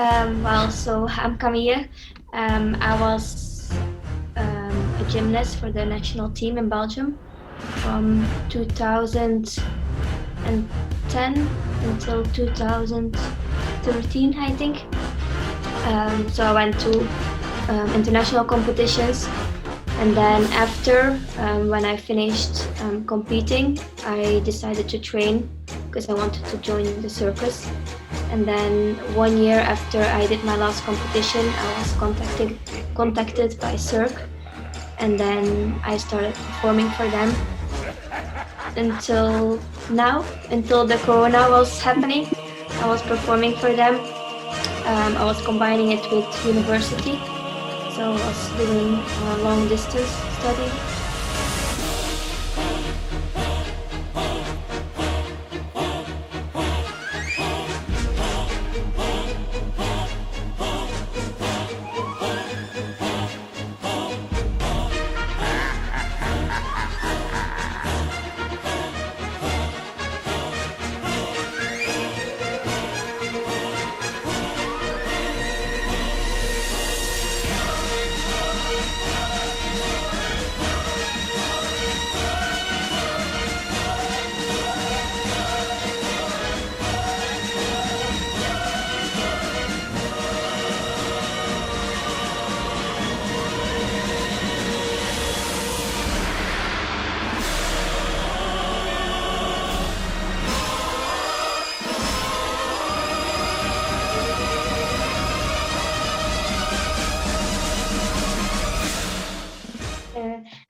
Well, so I'm Camille. I was a gymnast for the national team in Belgium from 2010 until 2013, I think. So I went to international competitions, and then after, when I finished competing, I decided to train because I wanted to join the circus. And then 1 year after I did my last competition, I was contacted by Cirque, and then I started performing for them until now, until the corona was happening. I was performing for them. I was combining it with university, so I was doing a long distance study.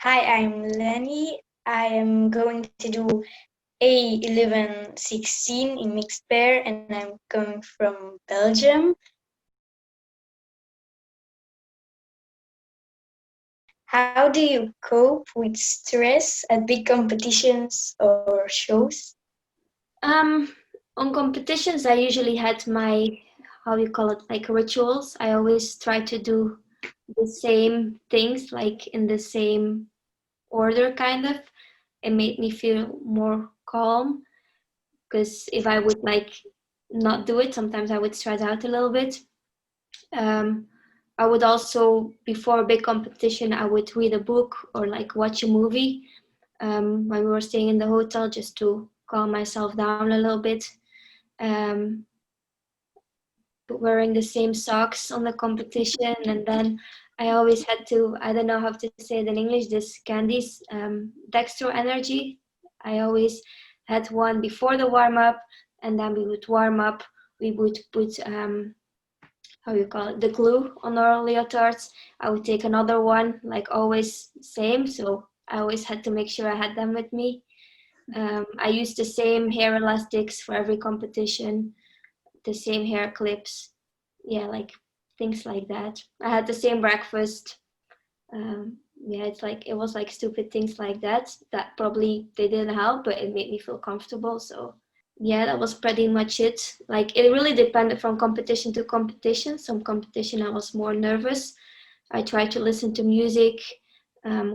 Hi, I'm Lenny. I am going to do A1116 in mixed pair, and I'm coming from Belgium. How do you cope with stress at big competitions or shows? On competitions, I usually had my, how you call it, like rituals. I always try to do the same things, like in the same order, kind of. It made me feel more calm, because if I would like not do it, sometimes I would stress out a little bit. I would also, before a big competition, I would read a book or like watch a movie when we were staying in the hotel, just to calm myself down a little bit. Um, Wearing the same socks on the competition, and then I always had to, I don't know how to say it in English, this candies, Dextro Energy. I always had one before the warm-up, and then we would warm up, we would put how you call it, the glue on our leotards. I would take another one, like always same, so I always had to make sure I had them with me. I used the same hair elastics for every competition, the same hair clips, yeah, like things like that. I had the same breakfast. Yeah, it's like, it was like stupid things like that probably they didn't help, but it made me feel comfortable. So yeah, that was pretty much it. Like, it really depended from competition to competition. Some competition I was more nervous. I tried to listen to music,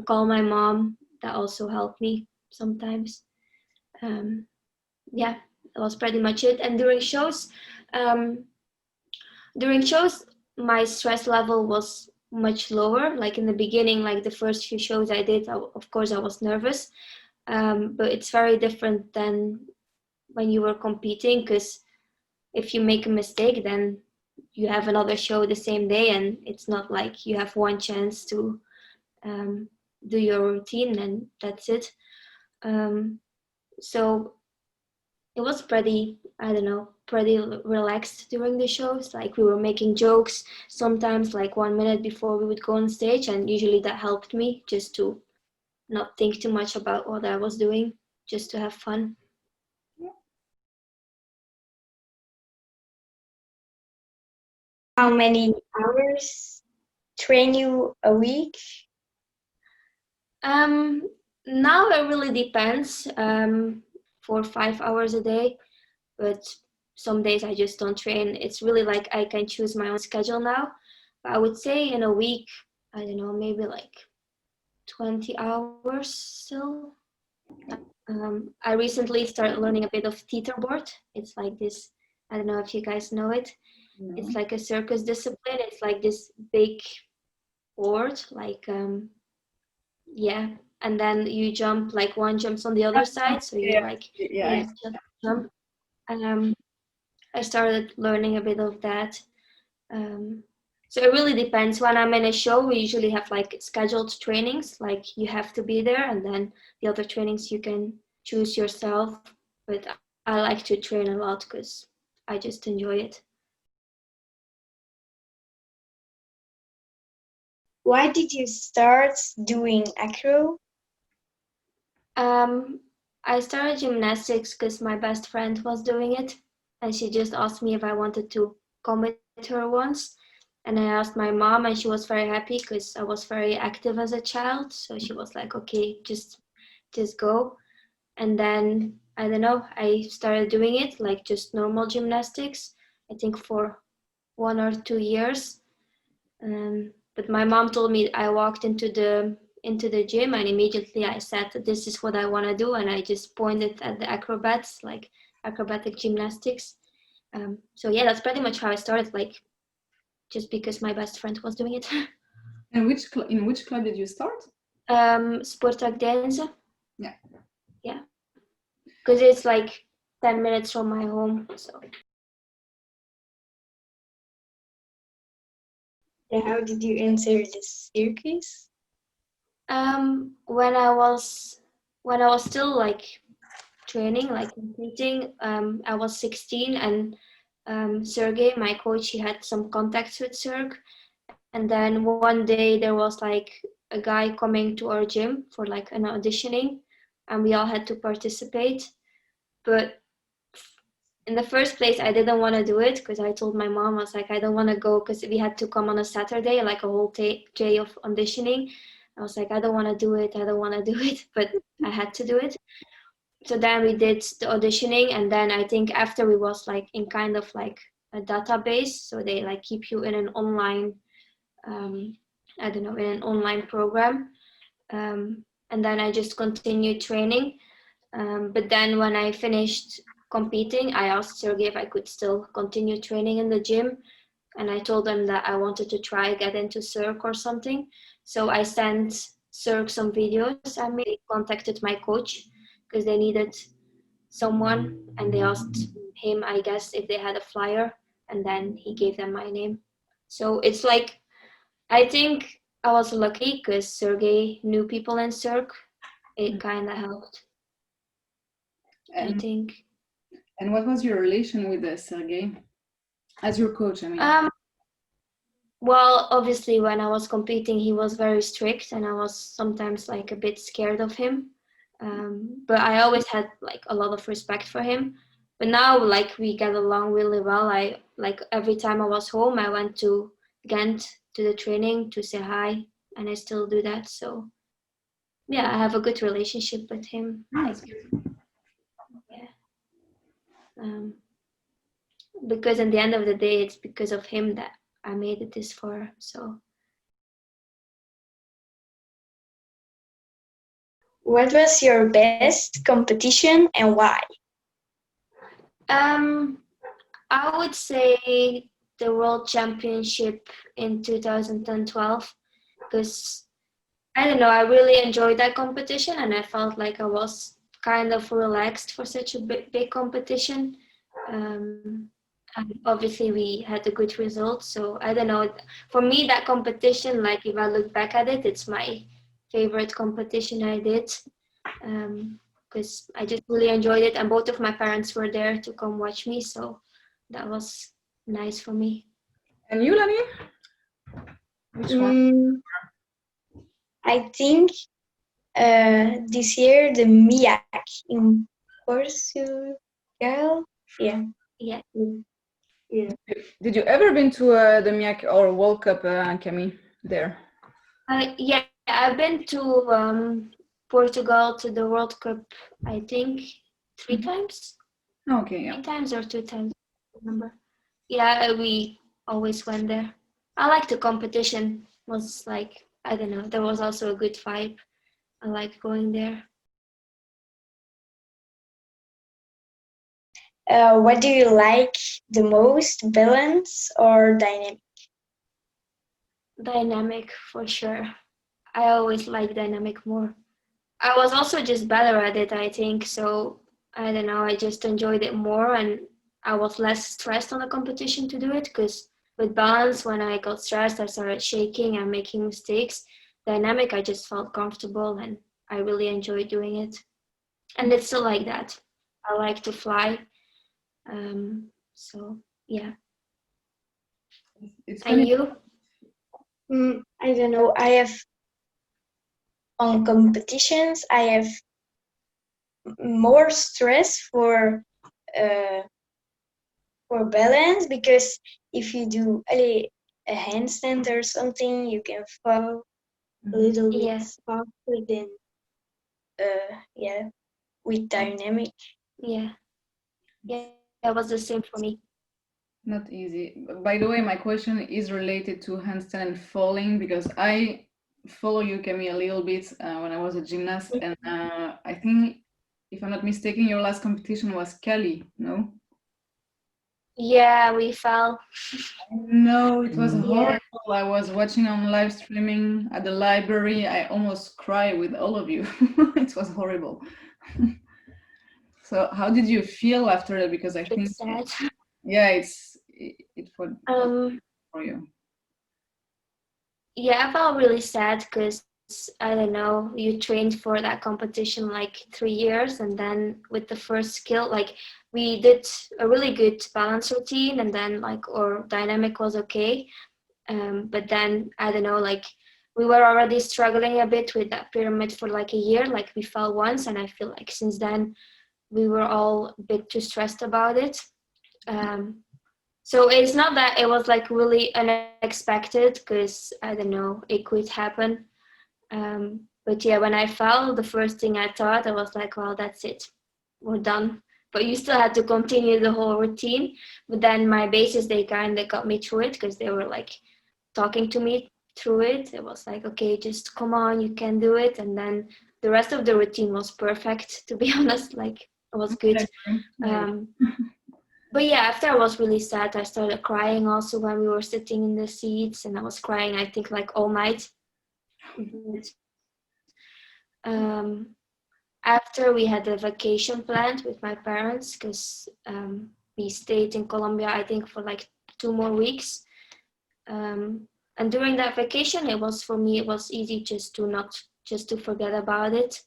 call my mom. That also helped me sometimes. Yeah, that was pretty much it. And um, during shows, my stress level was much lower. Like in the beginning, like the first few shows I did, of course I was nervous. But it's very different than when you were competing, because if you make a mistake, then you have another show the same day, and it's not like you have one chance to do your routine and that's it. So it was pretty, I don't know, pretty relaxed during the shows. Like, we were making jokes sometimes, like 1 minute before we would go on stage, and usually that helped me just to not think too much about what I was doing, just to have fun. How many hours train you a week? Now it really depends. 4 or 5 hours a day, but some days I just don't train. It's really like I can choose my own schedule now. But I would say in a week, I don't know, maybe like 20 hours still. I recently started learning a bit of teeterboard. It's like this, I don't know if you guys know it. It's like a circus discipline. It's like this big board, like yeah, and then you jump, like one jumps on the other side, so you like just jump. Um, I started learning a bit of that. Um, so it really depends. When I'm in a show, we usually have like scheduled trainings, like you have to be there, and then the other trainings you can choose yourself. But I like to train a lot because I just enjoy it. Why did you start doing acro? I started gymnastics because my best friend was doing it, and she just asked me if I wanted to come with her once. And I asked my mom, and she was very happy because I was very active as a child. So she was like, "Okay, just go." And then I don't know, I started doing it like just normal gymnastics. I think for 1 or 2 years. But my mom told me I walked into the gym and immediately I said this is what I want to do, and I just pointed at the acrobats, like acrobatic gymnastics. So yeah, that's pretty much how I started, like just because my best friend was doing it. And in which club did you start? Sportak Dance. Yeah. Yeah, because it's like 10 minutes from my home. So. And how did you enter the circus? When I was still like training, like competing, I was 16, and Sergey, my coach, he had some contacts with Cirque, and then one day there was like a guy coming to our gym for like an auditioning, and we all had to participate. But in the first place, I didn't want to do it because I told my mom, I was like, I don't want to go because we had to come on a Saturday, like a whole day of auditioning. I was like, I don't want to do it. I don't want to do it, but I had to do it. So then we did the auditioning, and then I think after we was like in kind of like a database, so they like keep you in an online, I don't know, in an online program. And then I just continued training. But then when I finished competing, I asked Sergey if I could still continue training in the gym. And I told them that I wanted to try get into Cirque or something. So I sent Cirque some videos. I made contacted my coach because they needed someone, and they asked him, I guess, if they had a flyer, and then he gave them my name. So it's like, I think I was lucky because Sergey knew people in Cirque. It kind of helped, I think. And what was your relation with Sergey as your coach? I mean, Well, obviously, when I was competing, he was very strict, and I was sometimes like a bit scared of him. But I always had like a lot of respect for him. But now, like we get along really well. I like every time I was home, I went to Ghent to the training to say hi, and I still do that. So yeah, I have a good relationship with him. that's Like, yeah. Because in the end of the day, it's because of him that I made it this far. So. What was your best competition and why? I would say the World Championship in 2012, because I don't know, I really enjoyed that competition, and I felt like I was kind of relaxed for such a big competition. And obviously we had a good result, so I don't know. For me, that competition, like if I look back at it, it's my favorite competition I did. Because I just really enjoyed it, and both of my parents were there to come watch me, so that was nice for me. and you, Lani? Which one? I think this year the MIAC in Portugal. Yeah. Yeah. Yeah. Did you ever been to the MIAC or World Cup, Camille, there? Yeah, I've been to Portugal to the World Cup, I think 3 times. Okay, yeah. 3 times or 2 times, I don't remember. Yeah, we always went there. I like the competition. Was like, I don't know, there was also a good vibe. I like going there. What do you like the most, balance or dynamic? Dynamic for sure. I always like dynamic more. I was also just better at it, I think. So I don't know, I just enjoyed it more and I was less stressed on the competition to do it because with balance, when I got stressed, I started shaking and making mistakes. Dynamic, I just felt comfortable and I really enjoyed doing it. And it's still like that. I like to fly. So yeah. It's And funny. you? I don't know. I have on competitions. I have more stress for balance because if you do a handstand or something, you can fall a little bit Yeah, faster than yeah, with dynamic. yeah, yeah. That was the same for me. Not easy. By the way, my question is related to handstand and falling because I follow you, Camille, a little bit when I was a gymnast, and I think, if I'm not mistaken, your last competition was Cali, no? Yeah, we fell. No, it was Yeah, horrible. I was watching on live streaming at the library. I almost cried with all of you. It was horrible. So, how did you feel after that? Because I think, it's sad. yeah, it for Um, you. yeah, I felt really sad because I don't know, you trained for that competition like 3 years, and then with the first skill, like we did a really good balance routine, and then like our dynamic was okay. But then I don't know, like we were already struggling a bit with that pyramid for like a year. Like we fell once, and I feel like since then we were all a bit too stressed about it. Um, so it's not that it was like really unexpected because I don't know, it could happen. But yeah, when I fell, the first thing I thought, I was like, well, that's it, we're done. But you still had to continue the whole routine. But then my bases, they kind of got me through it because they were like talking to me through it. It was like, okay, just come on, you can do it. And then the rest of the routine was perfect, to be honest. Like it was good. Um, but yeah, after I was really sad, I started crying also when we were sitting in the seats, and I was crying, I think, like all night. But, um, after we had a vacation planned with my parents, because we stayed in Colombia, I think, for like 2 more weeks. And during that vacation, it was for me, it was easy just to forget about it.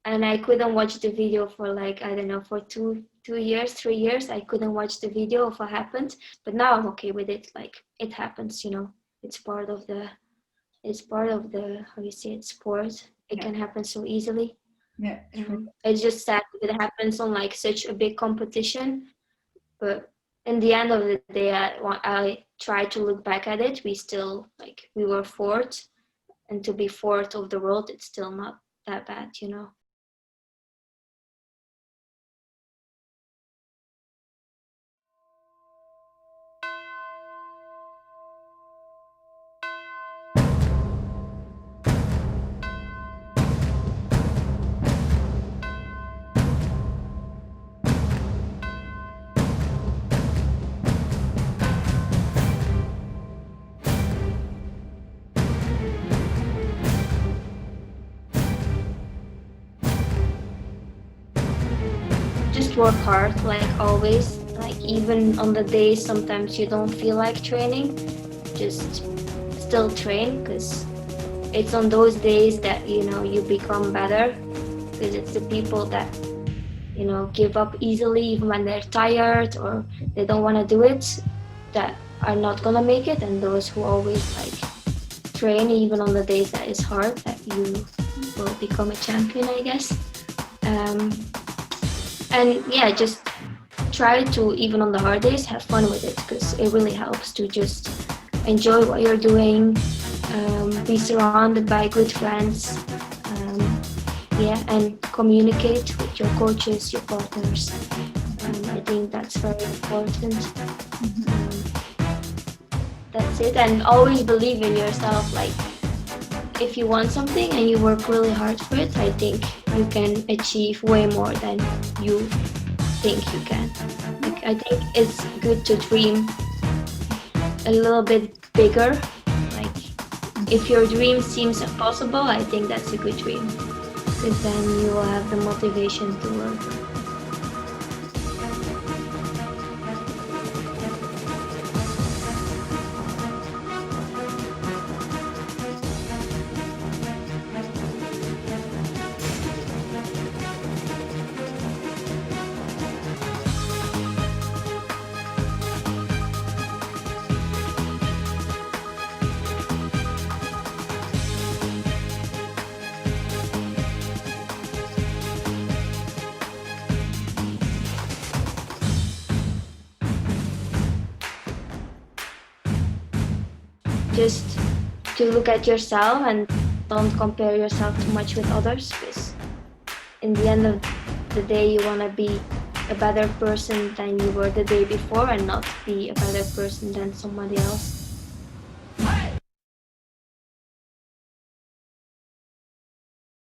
And I couldn't watch the video for like, I don't know, for 2 years, 3 years. I couldn't watch the video of what happened. But now I'm okay with it. Like it happens, you know. It's part of the how you say it, sport. It can happen so easily. Yeah, true. It's just sad that it happens on like such a big competition. But in the end of the day, I try to look back at it. We were fourth, and to be fourth of the world, it's still not that bad, you know. Just work hard, like always. Like even on the days sometimes you don't feel like training, just still train because it's on those days that you know you become better. Because it's the people that you know give up easily even when they're tired or they don't want to do it that are not gonna make it, and those who always like train even on the days that is hard, that you will become a champion, I guess. And yeah, just try to, even on the hard days, have fun with it because it really helps to just enjoy what you're doing, be surrounded by good friends, yeah, and communicate with your coaches, your partners. I think that's very important. That's it, and always believe in yourself. Like if you want something and you work really hard for it, I think you can achieve way more than you think you can. Like, I think it's good to dream a little bit bigger. Like, if your dream seems impossible, I think that's a good dream, because then you will have the motivation to work. Just to look at yourself and don't compare yourself too much with others, because in the end of the day you want to be a better person than you were the day before and not be a better person than somebody else.